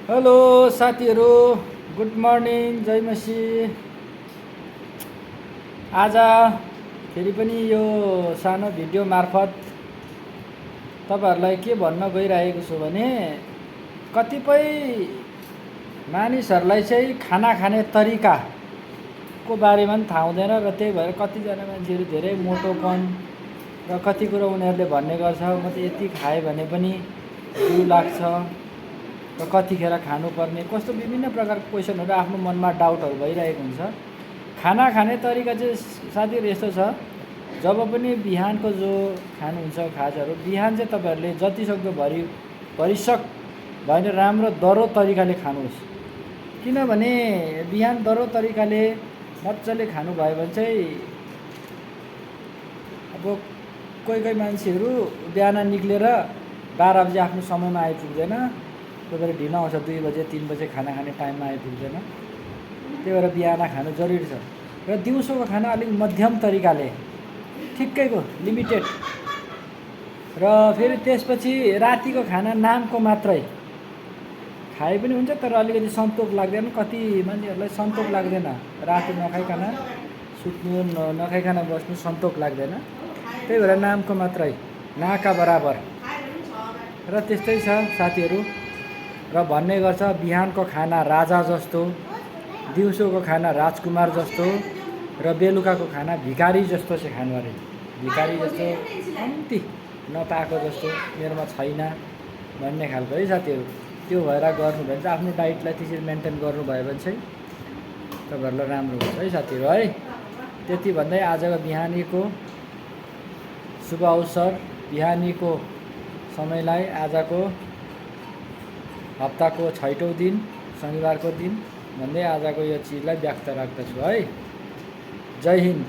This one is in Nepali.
हेलो साथीहरू, गुड मर्निङ, जय मसी। आज फेरि पनि यो सानो भिडियो मार्फत तपाईहरूलाई के भन्न गइरहेको छु भने कतिपय मानिसहरूलाई चाहिँ खाना खाने तरिकाको बारेमा पनि थाहा हुँदैन र त्यही भएर कतिजना मान्छेहरू धेरै मोटोपन र कति कुरो उनीहरूले भन्ने गर्छ, म त यति खाएँ भने पनि जिउ लाग्छ र कतिखेर खानुपर्ने, कस्तो विभिन्न प्रकारको क्वेसनहरू आफ्नो मनमा डाउटहरू भइरहेको हुन्छ। खाना खाने तरिका चाहिँ साथीहरू यस्तो छ, जब पनि बिहानको जो खानुहुन्छ खाजाहरू, बिहान चाहिँ तपाईँहरूले जतिसक्दो भरिसक भयो भने राम्रो दह्रो तरिकाले खानुहोस्। किनभने बिहान दह्रो तरिकाले मजाले खानुभयो भने चाहिँ अब कोही मान्छेहरू बिहान निक्लेर 12 बजे आफ्नो समयमा आइपुग्दैन, कोही बेला ढिलो आउँछ, 2 बजे 3 बजे खाना खाने टाइममा आइपुग्दैन। त्यही भएर बिहान खानु जरुरी छ र दिउँसोको खाना अलिक मध्यम तरिकाले ठिक्कैको लिमिटेड, र फेरि त्यसपछि रातिको खाना नामको मात्रै खाए पनि हुन्छ, तर अलिकति सन्तोक लाग्दैन। कति मान्छेहरूलाई सन्तोक लाग्दैन, राति नखाइकन सुत्नु, नखाइकन बस्नु सन्तोक लाग्दैन। त्यही भएर नामको मात्रै, नाका बराबर। र त्यस्तै छ साथीहरू, र भन्ने गर्छ बिहानको खाना राजा जस्तो, दिउँसोको खाना राजकुमार जस्तो, र बेलुकाको खाना भिखारी जस्तो चाहिँ खानु अरे। भिखारी जस्तो, कम्ती नपाएको जस्तो, मेरोमा छैन भन्ने खालको है साथीहरू। त्यो भएर गर्नुभयो भने चाहिँ आफ्नो डाइटलाई त्यसरी मेन्टेन गर्नुभयो भने चाहिँ तपाईँहरूलाई राम्रो हुन्छ है साथीहरू है। त्यति भन्दै आजको बिहानीको शुभ अवसर, बिहानीको समयलाई, आजको हप्ताको 6औं दिन शनिबारको दिन भन्दै आजको यो चिजलाई व्यक्त राख्दछु है। जय हिन्द।